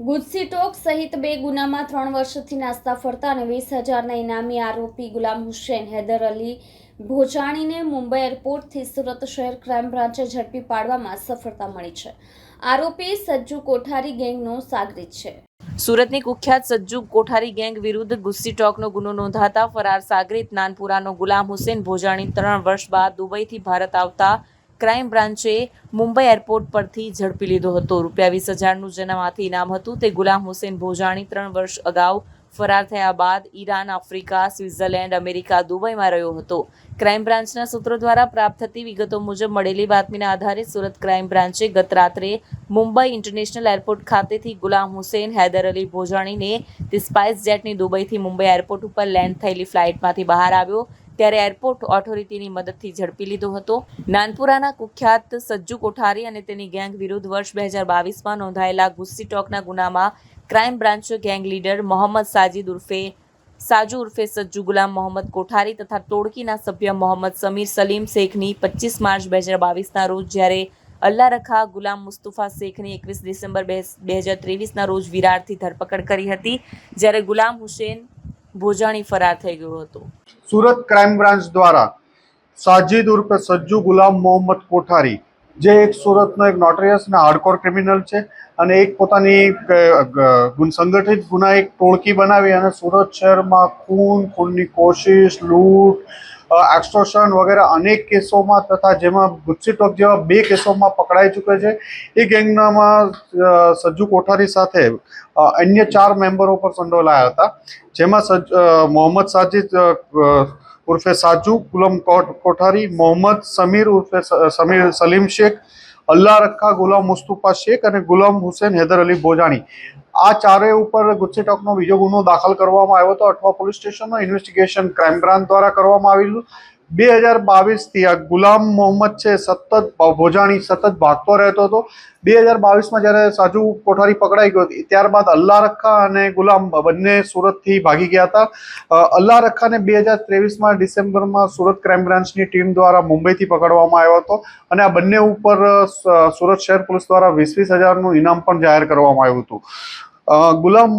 ગુજસી talk સહિત બે ગુનામાં 3 વર્ષથી નાસ્તા ફરતા અને 20,000ના ઇનામી આરોપી ગુલામ હુસૈન હૈદર અલી ભોજાણીને મુંબઈ એરપોર્ટથી સુરત શહેર ક્રાઇમ બ્રાન્ચે ઝડપી પાડવામાં સફળતા મળી છે. આરોપી સજ્જુ કોઠારી ગેંગનો સાગરીત છે. સુરતની કુખ્યાત સજ્જુ કોઠારી ગેંગ વિરુદ્ધ ગુજસી ટોકનો ગુનો નોંધાતા ફરાર સાગરીત નાનપુરાનો ગુલામ હુસૈન ભોજાણી 3 વર્ષ બાદ દુબઈથી ભારત આવતા ક્રાઇમ બ્રાન્ચે મુંબઈ એરપોર્ટ પરથી ઝડપી લીધો હતો. ₹20,000નું જેનામાંથી ઇનામ હતું તે ગુલામ હુસૈન ભોજાણી 3 વર્ષ અગાઉ ફરાર થયા બાદ ઈરાન, આફ્રિકા, સ્વિટ્ઝરલેન્ડ, અમેરિકા, દુબઈમાં રહ્યો હતો. ક્રાઇમ બ્રાન્ચના સૂત્રો દ્વારા પ્રાપ્ત થતી વિગતો મુજબ મળેલી બાતમીના આધારે સુરત ક્રાઇમ બ્રાન્ચે ગત રાત્રે મુંબઈ ઇન્ટરનેશનલ એરપોર્ટ ખાતેથી ગુલામ હુસૈન હૈદર અલી ભોજાણીને તે સ્પાઇસ જેટની દુબઈથી મુંબઈ એરપોર્ટ ઉપર લેન્ડ થયેલી ફ્લાઇટમાંથી બહાર આવ્યો ત્યારે એરપોર્ટ ઓથોરિટીની મદદથી ઝડપી લીધો હતો. નાનપુરાના કુખ્યાત સજ્જુ કોઠારી અને તેની ગેંગ વિરુદ્ધ વર્ષ 2022માં નોંધાયેલા ગુજસી ટોકના ગુનામાં ક્રાઇમ બ્રાન્ચે ગેંગ લીડર મોહમ્મદ સાજુ ઉર્ફે સજ્જુ ગુલામ મોહમ્મદ કોઠારી તથા ટોળકીના સભ્ય મોહમ્મદ સમીર સલીમ શેખની 25 માર્ચ 2022ના રોજ જ્યારે અલ્લા રખા ગુલામ મુસ્તફા શેખની 21 ડિસેમ્બર 2023ના રોજ વિરારથી ધરપકડ કરી હતી, જ્યારે ગુલામ હુસૈન ભોજાણી ફરાર થઈ ગયો હતો. સુરત ક્રાઇમ બ્રાન્ચ દ્વારા સાજિદ ઉર્ફે સજ્જુ ગુલામ મોહમ્મદ કોઠારી, જે એક સુરતનો એક નોટરિયસ અને હાર્ડકોર ક્રિમિનલ છે અને એક પોતાની સંગઠિત ગુનાહિત ટોળકી બનાવી અને સુરત શહેરમાં ખૂનની કોશિશ, લૂંટ, એક્સટોર્શન વગેરે અનેક કેસોમાં તથા જેમાં ગુજસી ટોક જેવા 2 કેસોમાં પકડાઈ ચૂકે છે. એ ગેંગનામાં સજ્જુ કોઠારી સાથે અન્ય 4 મેમ્બરો પર સંડોવાયેલા હતા, જેમાં મોહમ્મદ સાજિદ ઉર્ફે સાજુ ગુલામ કોઠારી, મોહમ્મદ સમીર ઉર્ફે સલીમ શેખ, અલ્લા રખા ગુલામ મુસ્તફા શેખ અને ગુલામ હુસૈન હૈદર અલી ભોજાણી, આ ચારેય ઉપર ગુજસી ટોકનો બીજો ગુનો દાખલ કરવામાં આવ્યો હતો. અઠવા પોલીસ સ્ટેશનનો ઇન્વેસ્ટિગેશન ક્રાઇમ બ્રાન્ચ દ્વારા કરવામાં આવેલું. 2022થી આ ગુલામ મોહમ્મદ છે ભોજાણી સતત ભાગતો રહેતો હતો. 2022માં જ્યારે સાજુ કોઠારી પકડાઈ ગયો ત્યારબાદ અલ્લા રખા અને ગુલામ બંને સુરતથી ભાગી ગયા હતા. અલ્લા રખાને 2023માં ડિસેમ્બરમાં સુરત ક્રાઇમ બ્રાન્ચની ટીમ દ્વારા મુંબઈથી પકડવામાં આવ્યો હતો અને આ બંને ઉપર સુરત શહેર પોલીસ દ્વારા 20,000નું ઇનામ પણ જાહેર કરવામાં આવ્યું હતું. ગુલામ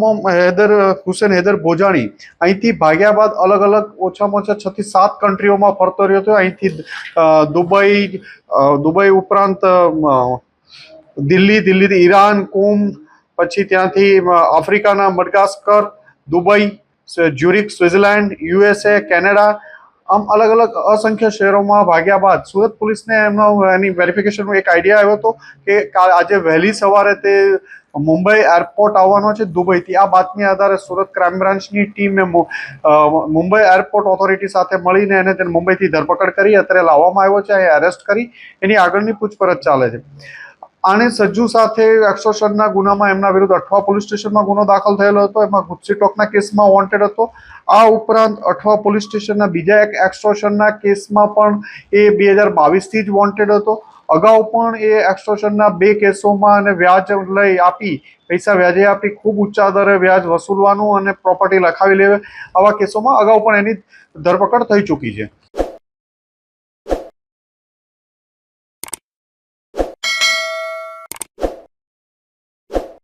હુસૈન હૈદર ભોજાણી અહીંથી ભાગ્યા બાદ અલગ અલગ ઓછામાં ઓછા 6 થી 7 કન્ટ્રીઓમાં ફરતો રહ્યો હતો. અહીંથી દુબઈ ઉપરાંત દિલ્હીથી ઈરાન, કુમ, પછી ત્યાંથી આફ્રિકાના મડગાસ્કર, દુબઈ, જ્યુરિક, સ્વિટ્ઝરલેન્ડ, USA, કેનેડા, આમ અલગ અલગ અસંખ્ય શહેરોમાં ભાગ્યા બાદ સુરત પોલીસને એની વેરિફિકેશનનો એક આઈડિયા આવ્યો હતો કે આજે વહેલી સવારે તે મુંબઈ એરપોર્ટ આવવાનો છે દુબઈથી. આ બાતમી આધારે સુરત ક્રાઇમ બ્રાન્ચની ટીમે મુંબઈ એરપોર્ટ ઓથોરિટી સાથે મળીને તેને મુંબઈથી ધરપકડ કરી અત્યારે લાવવામાં આવ્યો છે. અહીં એરેસ્ટ કરી એની આગળની પૂછપરછ ચાલે છે. આને સજ્જુ સાથે એક્સટોર્શનના ગુનામાં એમના વિરુદ્ધ અઠવા પોલીસ સ્ટેશનમાં ગુનો દાખલ થયેલો હતો. એમાં ગુજસી ટોકના કેસમાં વોન્ટેડ હતો. આ ઉપરાંત અઠવા પોલીસ સ્ટેશનના બીજા એક એક્સટોર્શનના કેસમાં પણ એ 2022થી જ વોન્ટેડ હતો. અગાઉ પણ એ એક્સટોર્શનના 2 કેસોમાં અને પૈસા વ્યાજે આપી ખૂબ ઊંચા દરે વ્યાજ વસૂલવાનું અને પ્રોપર્ટી લખાવી લેવી આવા કેસોમાં અગાઉ પણ એની ધરપકડ થઈ ચૂકી છે.